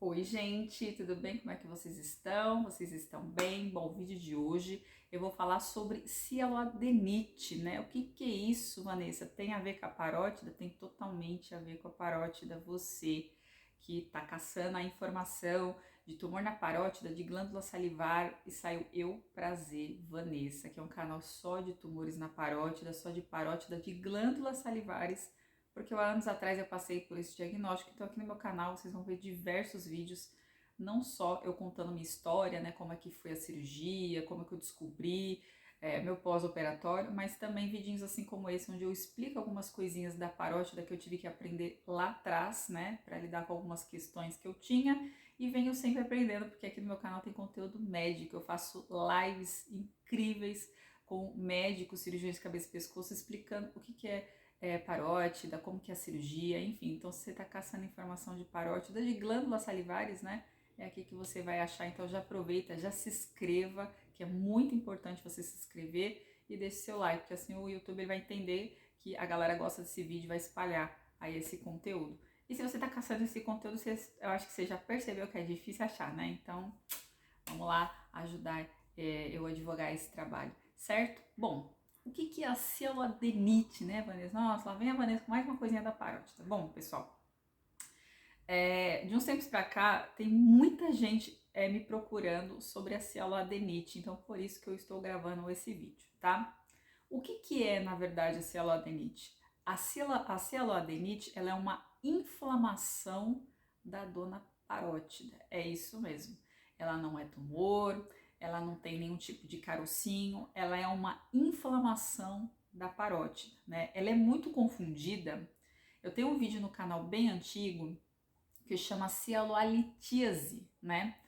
Oi, gente, tudo bem? Como é que vocês estão? Vocês estão bem? Bom, o vídeo de hoje eu vou falar sobre cialoadenite, né? O que é isso, Vanessa? Tem a ver com a parótida? Tem totalmente a ver com a parótida. Você que tá caçando a informação de tumor na parótida, de glândula salivar, e saiu Eu Prazer Vanessa, que é um canal só de tumores na parótida, só de parótida de glândulas salivares, porque há anos atrás eu passei por esse diagnóstico. Então aqui no meu canal vocês vão ver diversos vídeos, não só eu contando minha história, né, como é que foi a cirurgia, como é que eu descobri, meu pós-operatório, mas também vidinhos assim como esse, onde eu explico algumas coisinhas da parótida que eu tive que aprender lá atrás, né, para lidar com algumas questões que eu tinha, e venho sempre aprendendo, porque aqui no meu canal tem conteúdo médico, eu faço lives incríveis com médicos, cirurgiões de cabeça e pescoço, explicando o que é parótida, como que é a cirurgia, enfim. Então, se você está caçando informação de parótida, de glândulas salivares, né? É aqui que você vai achar. Então, já aproveita, já se inscreva, que é muito importante você se inscrever e deixe seu like, porque assim o YouTube ele vai entender que a galera gosta desse vídeo e vai espalhar aí esse conteúdo. E se você está caçando esse conteúdo, eu acho que você já percebeu que é difícil achar, né? Então, vamos lá ajudar eu a advogar esse trabalho, certo? Bom, o que é a cialoadenite, né, Vanessa? Nossa, lá vem a Vanessa com mais uma coisinha da parótida. Bom, pessoal, de uns tempos para cá, tem muita gente me procurando sobre a cialoadenite, então por isso que eu estou gravando esse vídeo, tá? O que é, na verdade, a cialoadenite? A cialoadenite, ela é uma inflamação da dona parótida, é isso mesmo. Ela não é tumor, ela não tem nenhum tipo de carocinho, ela é uma inflamação da parótida, né? Ela é muito confundida. Eu tenho um vídeo no canal bem antigo que chama cialoalitíase, né?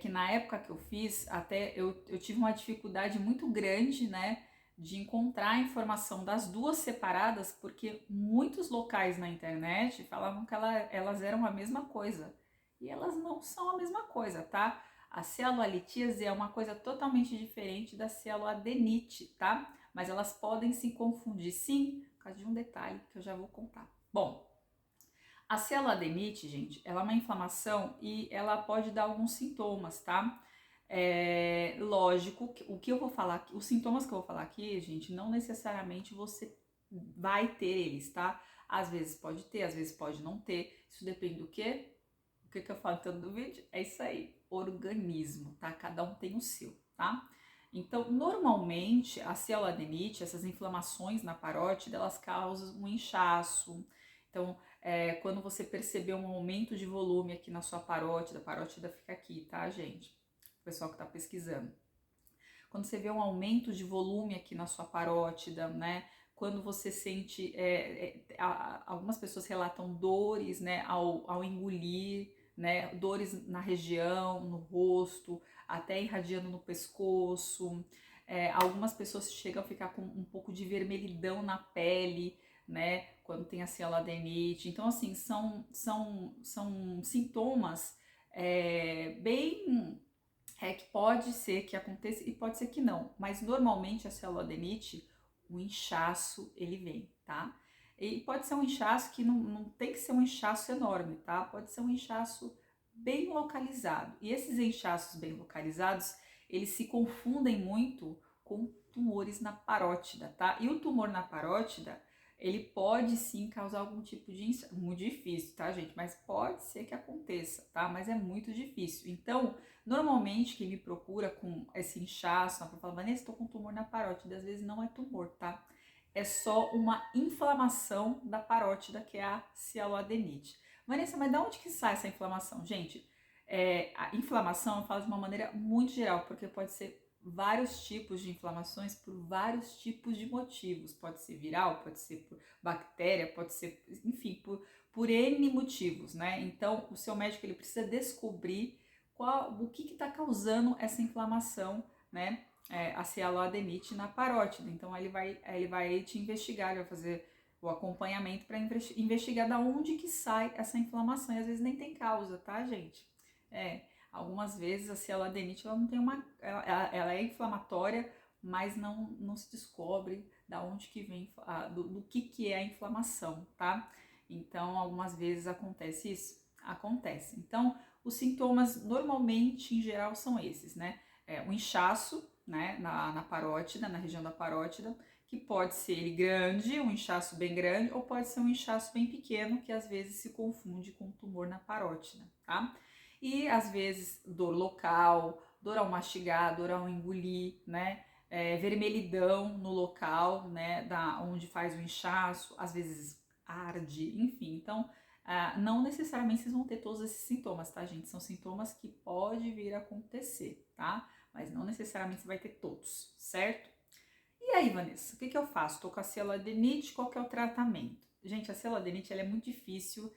Que na época que eu fiz, até eu tive uma dificuldade muito grande, né, de encontrar a informação das duas separadas, porque muitos locais na internet falavam que elas eram a mesma coisa, e elas não são a mesma coisa, tá? A cialoalitíase é uma coisa totalmente diferente da cialoadenite, tá? Mas elas podem se confundir, sim, por causa de um detalhe que eu já vou contar. Bom, a cialoadenite, gente, ela é uma inflamação e ela pode dar alguns sintomas, tá? Lógico, o que eu vou falar aqui, os sintomas que eu vou falar aqui, gente, não necessariamente você vai ter eles, tá? Às vezes pode ter, às vezes pode não ter. Isso depende do quê? O que eu falo tanto do vídeo? É isso aí, organismo, tá? Cada um tem o seu, tá? Então, normalmente, a cialoadenite, essas inflamações na parótida, elas causam um inchaço. Então, quando você perceber um aumento de volume aqui na sua parótida, a parótida fica aqui, tá, gente? O pessoal que tá pesquisando. Quando você vê um aumento de volume aqui na sua parótida, né? Quando você sente, algumas pessoas relatam dores, né, ao engolir, né, dores na região, no rosto, até irradiando no pescoço. Algumas pessoas chegam a ficar com um pouco de vermelhidão na pele, né, quando tem a cialoadenite. Então, assim, são sintomas bem que pode ser que aconteça e pode ser que não, mas normalmente a cialoadenite, o inchaço ele vem, tá? E pode ser um inchaço que não tem que ser um inchaço enorme, tá? Pode ser um inchaço bem localizado. E esses inchaços bem localizados, eles se confundem muito com tumores na parótida, tá? E o tumor na parótida, ele pode sim causar algum tipo de inchaço, muito difícil, tá, gente? Mas pode ser que aconteça, tá? Mas é muito difícil. Então, normalmente, quem me procura com esse inchaço, na fala, Vanessa, estou com tumor na parótida, às vezes não é tumor, tá? É só uma inflamação da parótida, que é a cialoadenite. Vanessa, mas de onde que sai essa inflamação? Gente, a inflamação eu falo de uma maneira muito geral, porque pode ser vários tipos de inflamações por vários tipos de motivos. Pode ser viral, pode ser por bactéria, pode ser, enfim, por N motivos, né? Então, o seu médico ele precisa descobrir o que está causando essa inflamação, né? A cialoadenite na parótida. Então ele vai te investigar, ele vai fazer o acompanhamento para investigar da onde que sai essa inflamação. E às vezes nem tem causa, tá, gente? Algumas vezes a cialoadenite ela não tem ela é inflamatória, mas não se descobre da onde que vem, do que é a inflamação, tá? Então algumas vezes acontece isso. acontece. Então, os sintomas normalmente, em geral, são esses, né? O inchaço, né, na parótida, na região da parótida, que pode ser ele grande, um inchaço bem grande, ou pode ser um inchaço bem pequeno, que às vezes se confunde com tumor na parótida, tá? E às vezes dor local, dor ao mastigar, dor ao engolir, né? Vermelhidão no local, né, onde faz o inchaço, às vezes arde, enfim. Então, não necessariamente vocês vão ter todos esses sintomas, tá, gente? São sintomas que pode vir a acontecer, tá? Mas não necessariamente você vai ter todos, certo? E aí, Vanessa, o que eu faço? Tô com a cialodenite, qual que é o tratamento? Gente, a cialodenite, ela é muito difícil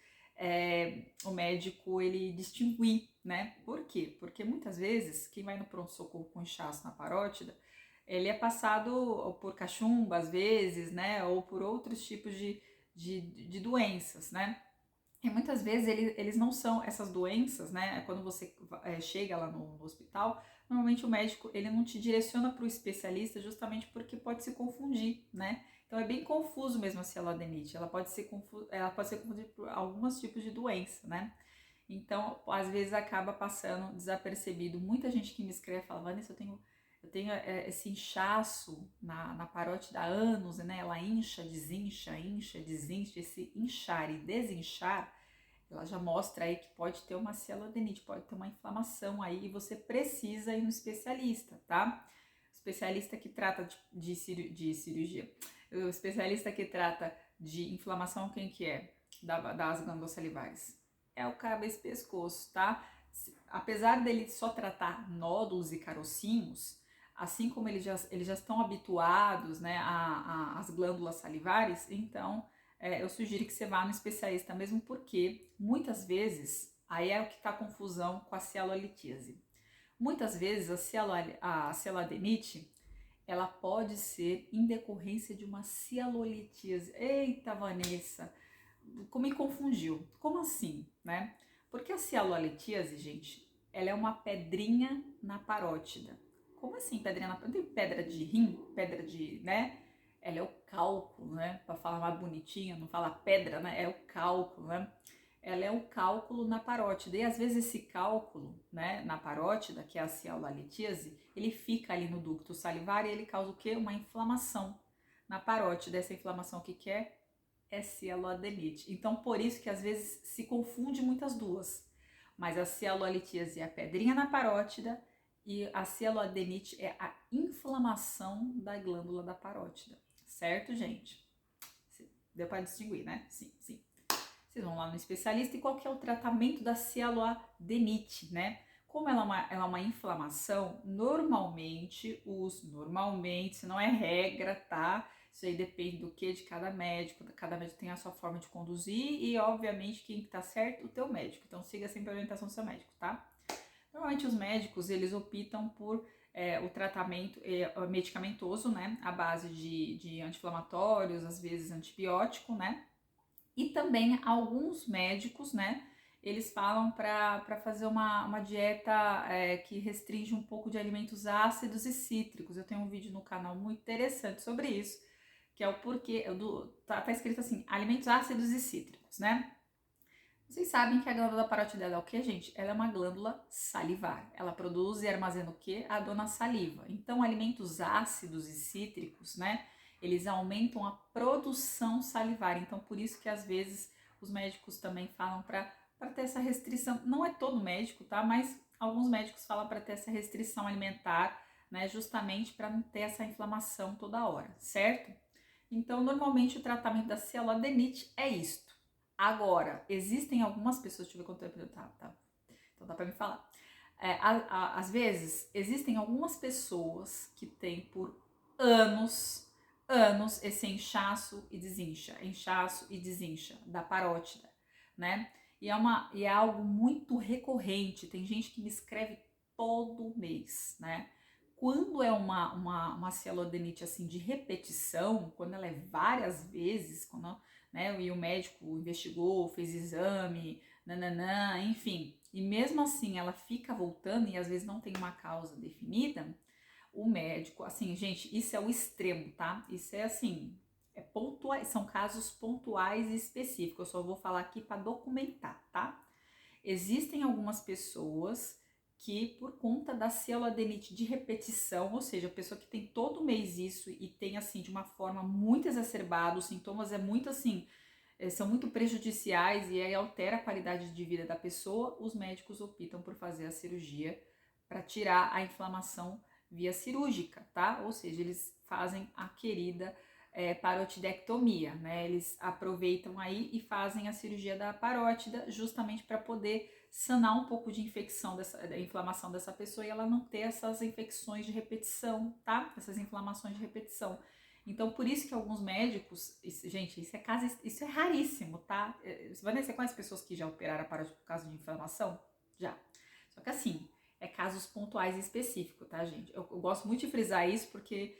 o médico, ele distinguir, né? Por quê? Porque muitas vezes, quem vai no pronto-socorro com inchaço na parótida, ele é passado por cachumba, às vezes, né? Ou por outros tipos de doenças, né? E muitas vezes eles não são essas doenças, né? Quando você chega lá no hospital, normalmente o médico ele não te direciona para o especialista justamente porque pode se confundir, né? Então é bem confuso mesmo a cialodenite. Ela pode ser confundida por alguns tipos de doença, né? Então, às vezes acaba passando desapercebido. Muita gente que me escreve fala, Vanessa, eu tenho esse inchaço na parótida há anos, né? Ela incha, desincha, esse inchar e desinchar, ela já mostra aí que pode ter uma cialodenite, pode ter uma inflamação aí e você precisa ir no especialista, tá? O especialista que trata de cirurgia, o especialista que trata de inflamação, quem que é? Das glândulas salivares. É o cabeça-pescoço, tá? Apesar dele só tratar nódulos e carocinhos, assim como eles já estão habituados, né, às glândulas salivares, então eu sugiro que você vá no especialista mesmo, porque muitas vezes, aí é o que está a confusão com a cialolitíase. Muitas vezes a cialadenite, ela pode ser em decorrência de uma cialolitíase. Eita, Vanessa, como me confundiu. Como assim, né? Porque a cialolitíase, gente, ela é uma pedrinha na parótida. Como assim pedrinha na parótida? Não tem pedra de rim, pedra de, né? Ela é o cálculo, né? Para falar mais bonitinho, não fala pedra, né? É o cálculo, né? Ela é o cálculo na parótida. E às vezes esse cálculo, né, na parótida, que é a cialolitíase, ele fica ali no ducto salivar e ele causa o quê? Uma inflamação na parótida. Essa inflamação, o que é? É cialoadenite. Então, por isso que às vezes se confunde muitas duas. Mas a cialolitíase é a pedrinha na parótida e a cialoadenite é a inflamação da glândula da parótida. Certo, gente? Deu para distinguir, né? Sim, sim. Vocês vão lá no especialista. E qual que é o tratamento da cialoadenite, né? Como ela é uma inflamação, normalmente, se não é regra, tá? Isso aí depende do que de cada médico tem a sua forma de conduzir e, obviamente, quem tá certo, o teu médico. Então, siga sempre a orientação do seu médico, tá? Normalmente, os médicos, eles optam por o tratamento medicamentoso, né? À base de anti-inflamatórios, às vezes antibiótico, né? E também alguns médicos, né? Eles falam para fazer uma dieta que restringe um pouco de alimentos ácidos e cítricos. Eu tenho um vídeo no canal muito interessante sobre isso, que é o porquê, tá escrito assim, alimentos ácidos e cítricos, né? Vocês sabem que a glândula parótida é o que, gente? Ela é uma glândula salivar. Ela produz e armazena o que? A dona saliva. Então, alimentos ácidos e cítricos, né? Eles aumentam a produção salivar. Então, por isso que às vezes os médicos também falam para ter essa restrição. Não é todo médico, tá? Mas alguns médicos falam para ter essa restrição alimentar, né? Justamente para não ter essa inflamação toda hora, certo? Então, normalmente o tratamento da cialodenite é isto. Agora, existem algumas pessoas, deixa eu ver quanto tempo tá. Então dá pra me falar. Às vezes, existem algumas pessoas que têm por anos esse inchaço e desincha da parótida, né? E é algo muito recorrente. Tem gente que me escreve todo mês, né? Quando é uma cialodenite assim de repetição, quando ela é várias vezes, né, e o médico investigou, fez exame, nananã, enfim, e mesmo assim ela fica voltando e às vezes não tem uma causa definida, o médico, assim, gente, isso é o extremo, tá? Isso é assim, são casos pontuais e específicos, eu só vou falar aqui para documentar, tá? Existem algumas pessoas que, por conta da cialoadenite de repetição, ou seja, a pessoa que tem todo mês isso e tem assim de uma forma muito exacerbada, os sintomas é muito assim, são muito prejudiciais e aí altera a qualidade de vida da pessoa, os médicos optam por fazer a cirurgia para tirar a inflamação via cirúrgica, tá? Ou seja, eles fazem a querida parotidectomia, né? Eles aproveitam aí e fazem a cirurgia da parótida justamente para poder sanar um pouco de infecção da inflamação dessa pessoa e ela não ter essas infecções de repetição, tá? Essas inflamações de repetição. Então, por isso que alguns médicos, gente, isso é raríssimo, tá? Vanessa, você conhece pessoas que já operaram a parótida por causa de inflamação? Já. Só que assim, é casos pontuais e específicos, tá, gente? Eu gosto muito de frisar isso porque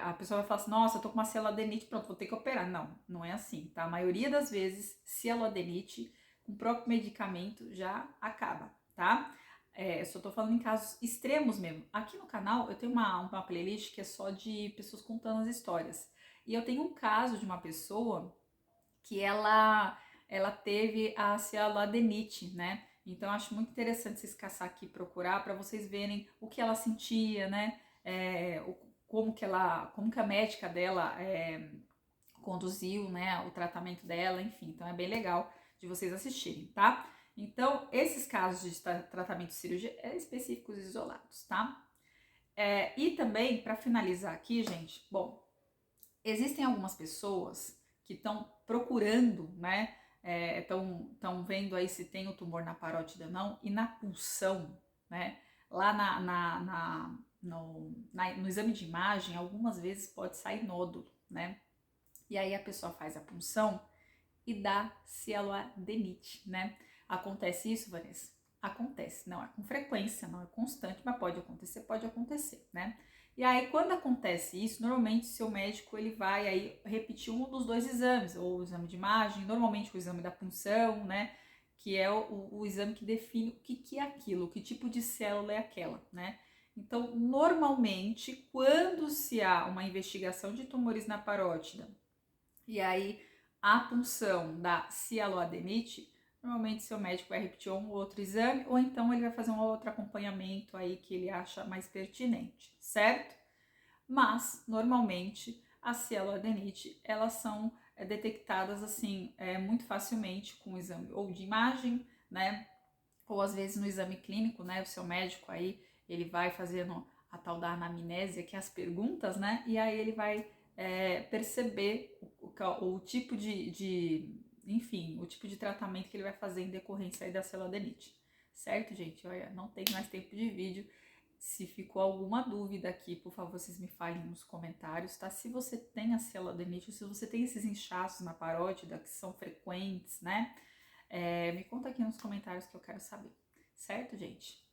a pessoa vai falar assim, nossa, eu tô com uma cialoadenite, pronto, vou ter que operar. Não, não é assim, tá? A maioria das vezes, cialoadenite, com o próprio medicamento, já acaba, tá? Eu só tô falando em casos extremos mesmo. Aqui no canal eu tenho uma playlist que é só de pessoas contando as histórias. E eu tenho um caso de uma pessoa que ela teve a cialoadenite, né? Então eu acho muito interessante vocês caçar aqui, procurar para vocês verem o que ela sentia, né? Como que a médica dela conduziu, né, o tratamento dela, enfim. Então é bem legal de vocês assistirem, tá? Então esses casos de tratamento de cirurgia específicos e isolados, tá? E também, para finalizar aqui, gente, bom, existem algumas pessoas que estão procurando, né? Estão vendo aí se tem o tumor na parótida ou não, e na punção, né? Lá no exame de imagem, algumas vezes pode sair nódulo, né? E aí a pessoa faz a punção e dá cialoadenite, né? Acontece isso, Vanessa? Acontece, não é com frequência, não é constante, mas pode acontecer, né? E aí, quando acontece isso, normalmente seu médico ele vai aí repetir um dos dois exames, ou o exame de imagem, normalmente o exame da punção, né? Que é o exame que define o que é aquilo, que tipo de célula é aquela, né? Então, normalmente, quando se há uma investigação de tumores na parótida, e aí a punção da cialoadenite, normalmente seu médico vai repetir um ou outro exame, ou então ele vai fazer um outro acompanhamento aí que ele acha mais pertinente, certo? Mas, normalmente, a cialoadenite, elas são detectadas assim, muito facilmente com o exame ou de imagem, né? Ou às vezes no exame clínico, né? O seu médico aí, ele vai fazendo a tal da anamnésia, que é as perguntas, né? E aí ele vai perceber o tipo enfim, o tipo de tratamento que ele vai fazer em decorrência aí da cialoadenite. Certo, gente? Olha, não tem mais tempo de vídeo. Se ficou alguma dúvida aqui, por favor, vocês me falem nos comentários, tá? Se você tem a cialoadenite, ou se você tem esses inchaços na parótida que são frequentes, né? Me conta aqui nos comentários que eu quero saber. Certo, gente?